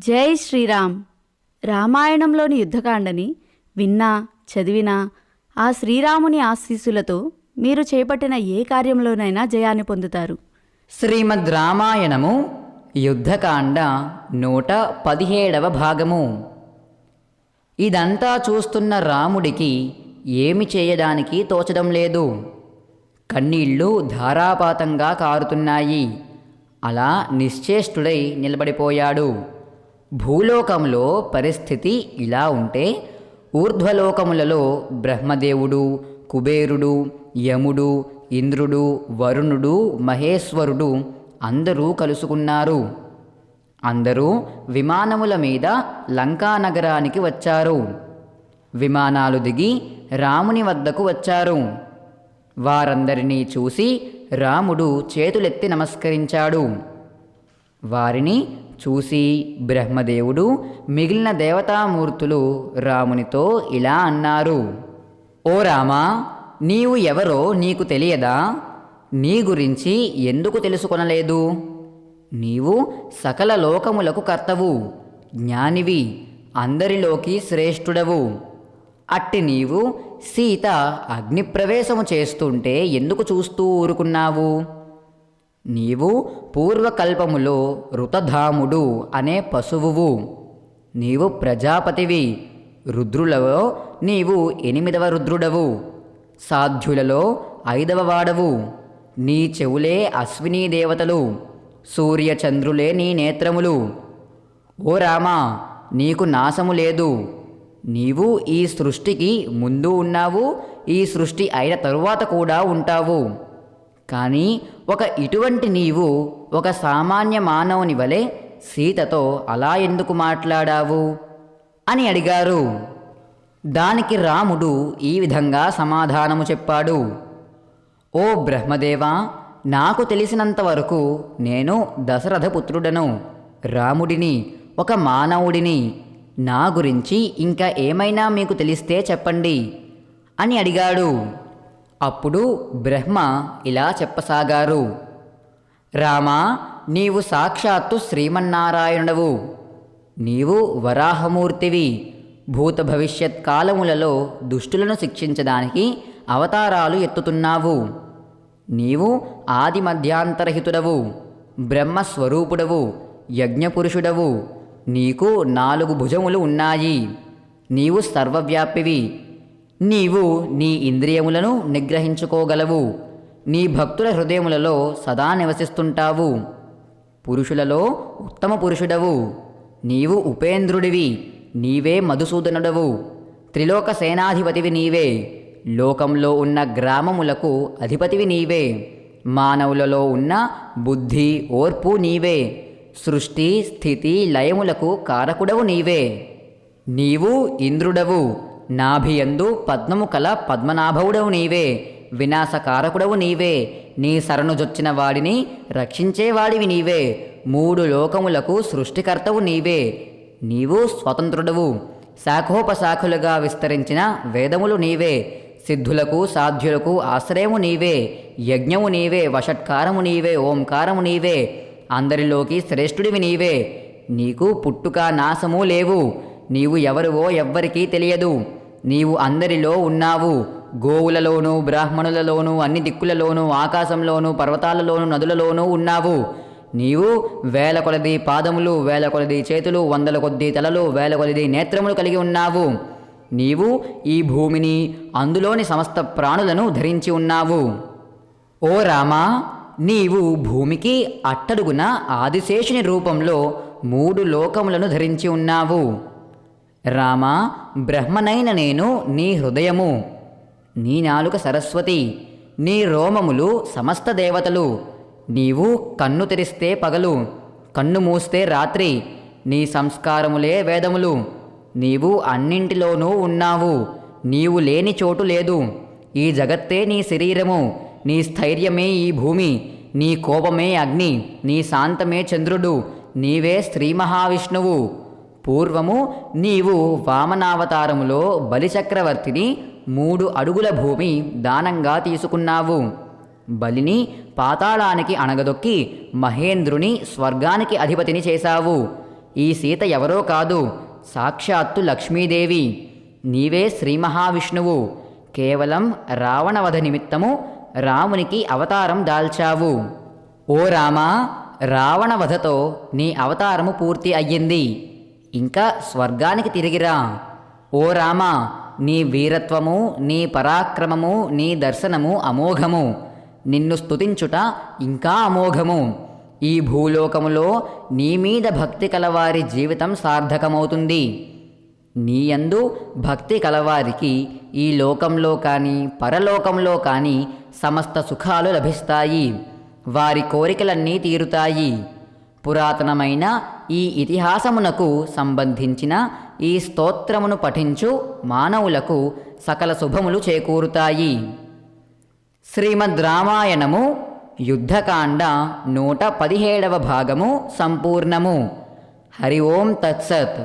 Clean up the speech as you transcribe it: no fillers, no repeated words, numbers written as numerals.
జై శ్రీరామ్. రామాయణంలోని యుద్ధకాండని విన్నా చదివినా ఆ శ్రీరాముని ఆశీస్సులతో మీరు చేపట్టిన ఏ కార్యంలోనైనా జయాన్ని పొందుతారు. శ్రీమద్ రామాయణము యుద్ధకాండ 117వ భాగము. ఇదంతా చూస్తున్న రాముడికి ఏమి చేయడానికి తోచడం లేదు. కన్నీళ్లు ధారాపాతంగా కారుతున్నాయి. అలా నిశ్చేష్టుడై నిలబడిపోయాడు. భూలోకంలో పరిస్థితి ఇలా ఉంటే ఊర్ధ్వలోకములలో బ్రహ్మదేవుడు, కుబేరుడు, యముడు, ఇంద్రుడు, వరుణుడు, మహేశ్వరుడు అందరూ కలుసుకున్నారు. అందరూ విమానముల మీద లంకానగరానికి వచ్చారు. విమానాలు దిగి రాముని వద్దకు వచ్చారు. వారందరినీ చూసి రాముడు చేతులెత్తి నమస్కరించాడు. వారిని చూసి బ్రహ్మదేవుడు, మిగిలిన దేవతామూర్తులు రామునితో ఇలా అన్నారు: ఓ రామా, నీవు ఎవరో నీకు తెలియదా? నీ గురించి ఎందుకు తెలుసుకొనలేదు? నీవు సకల లోకములకు కర్తవు, జ్ఞానివి, అందరిలోకి శ్రేష్ఠుడవు. అట్టి నీవు సీత అగ్నిప్రవేశము చేస్తుంటే ఎందుకు చూస్తూ ఊరుకున్నావు? నీవు పూర్వకల్పములో ఋతధాముడు అనే పశువువు. నీవు ప్రజాపతివి. రుద్రులలో నీవు 8వ రుద్రుడవు. సాధ్యులలో 5వ వాడవు. నీ చెవులే అశ్వినీ దేవతలు, సూర్యచంద్రులే నీ నేత్రములు. ఓ రామా, నీకు నాశము లేదు. నీవు ఈ సృష్టికి ముందు ఉన్నావు, ఈ సృష్టి అయిన తరువాత కూడా ఉంటావు. కానీ ఇటువంటి నీవు ఒక సామాన్య మానవుని వలె సీతతో అలా ఎందుకు మాట్లాడావు అని అడిగారు. దానికి రాముడు ఈ విధంగా సమాధానము చెప్పాడు: ఓ బ్రహ్మదేవా, నాకు తెలిసినంతవరకు నేను దశరథపుత్రుడను, రాముడిని, ఒక మానవుడిని. నా గురించి ఇంకా ఏమైనా మీకు తెలిస్తే చెప్పండి అని అడిగాడు. అప్పుడు బ్రహ్మ ఇలా చెప్పసాగారు: రామా, నీవు సాక్షాత్తు శ్రీమన్నారాయణుడవు. నీవు వరాహమూర్తివి. భూత భవిష్యత్ కాలములలో దుష్టులను శిక్షించడానికి అవతారాలు ఎత్తుతున్నావు. నీవు ఆది మధ్యాంతరహితుడవు, బ్రహ్మస్వరూపుడవు, యజ్ఞపురుషుడవు. నీకు 4 భుజములు ఉన్నాయి. నీవు సర్వవ్యాపివి. నీవు నీ ఇంద్రియములను నిగ్రహించుకోగలవు. నీ భక్తుల హృదయములలో సదా నివసిస్తుంటావు. పురుషులలో ఉత్తమ పురుషుడవు. నీవు ఉపేంద్రుడివి. నీవే మధుసూదనుడవు. త్రిలోక సేనాధిపతివి నీవే. లోకంలో ఉన్న గ్రామములకు అధిపతివి నీవే. మానవులలో ఉన్న బుద్ధి, ఓర్పు నీవే. సృష్టి, స్థితి, లయములకు కారకుడవు నీవే. నీవు ఇంద్రుడవు. నాభియందు పద్మము కల పద్మనాభవుడవు నీవే. వినాశకారకుడవు నీవే. నీ శరణుజొచ్చిన వాడిని రక్షించేవాడివి నీవే. 3 లోకములకు సృష్టికర్తవు నీవే. నీవు స్వతంత్రుడవు. శాఖోపశాఖలుగా విస్తరించిన వేదములు నీవే. సిద్ధులకు సాధ్యులకు ఆశ్రయము నీవే. యజ్ఞము నీవే. వషట్కారము నీవే. ఓంకారము నీవే. అందరిలోకి శ్రేష్ఠుడివి నీవే. నీకు పుట్టుక నాశము లేవు. నీవు ఎవరువో ఎవ్వరికీ తెలియదు. నీవు అందరిలో ఉన్నావు. గోవులలోనూ, బ్రాహ్మణులలోనూ, అన్ని దిక్కులలోనూ, ఆకాశంలోనూ, పర్వతాలలోనూ, నదులలోనూ ఉన్నావు. నీవు 1000 కొలది పాదములు, 1000 కొలది చేతులు, 100 కొద్ది తలలు, 1000 కొలది నేత్రములు కలిగి ఉన్నావు. నీవు ఈ భూమిని, అందులోని సమస్త ప్రాణులను ధరించి ఉన్నావు. ఓ రామా, నీవు భూమికి అట్టడుగున ఆదిశేషుని రూపంలో 3 లోకములను ధరించి ఉన్నావు. రామా, బ్రహ్మనైన నేను నీ హృదయము. నీ నాలుక సరస్వతి. నీ రోమములు సమస్త దేవతలు. నీవు కన్ను తెరిస్తే పగలు, కన్ను మూస్తే రాత్రి. నీ సంస్కారములే వేదములు. నీవు అన్నింటిలోనూ ఉన్నావు. నీవు లేని చోటు లేదు. ఈ జగత్తే నీ శరీరము. నీ స్థైర్యమే ఈ భూమి. నీ కోపమే అగ్ని. నీ శాంతమే చంద్రుడు. నీవే శ్రీ మహావిష్ణువు. పూర్వము నీవు వామనావతారములో బలిచక్రవర్తిని 3 అడుగుల భూమి దానంగా తీసుకున్నావు. బలిని పాతాళానికి అణగదొక్కి మహేంద్రుని స్వర్గానికి అధిపతిని చేశావు. ఈ సీత ఎవరో కాదు, సాక్షాత్తు లక్ష్మీదేవి. నీవే శ్రీ మహావిష్ణువు. కేవలం రావణవధ నిమిత్తము రామునికి అవతారం దాల్చావు. ఓ రామా, రావణవధతో నీ అవతారము పూర్తి అయ్యింది. ఇంకా స్వర్గానికి తిరిగిరా. ఓ రామా, నీ వీరత్వము, నీ పరాక్రమము, నీ దర్శనము అమోఘము. నిన్ను స్తుతించుట ఇంకా అమోఘము. ఈ భూలోకములో నీ మీద భక్తి కలవారి జీవితం సార్థకమవుతుంది. నీయందు భక్తి కలవారికి ఈ లోకంలో కానీ పరలోకంలో కానీ సమస్త సుఖాలు లభిస్తాయి. వారి కోరికలన్నీ తీరుతాయి. పురాతనమైన ఈ ఇతిహాసమునకు సంబంధించిన ఈ స్తోత్రమును పఠించు మానవులకు సకల శుభములు చేకూరుతాయి. శ్రీమద్ రామాయణము యుద్ధకాండ 117వ భాగము సంపూర్ణము. హరి ఓం తత్సత్.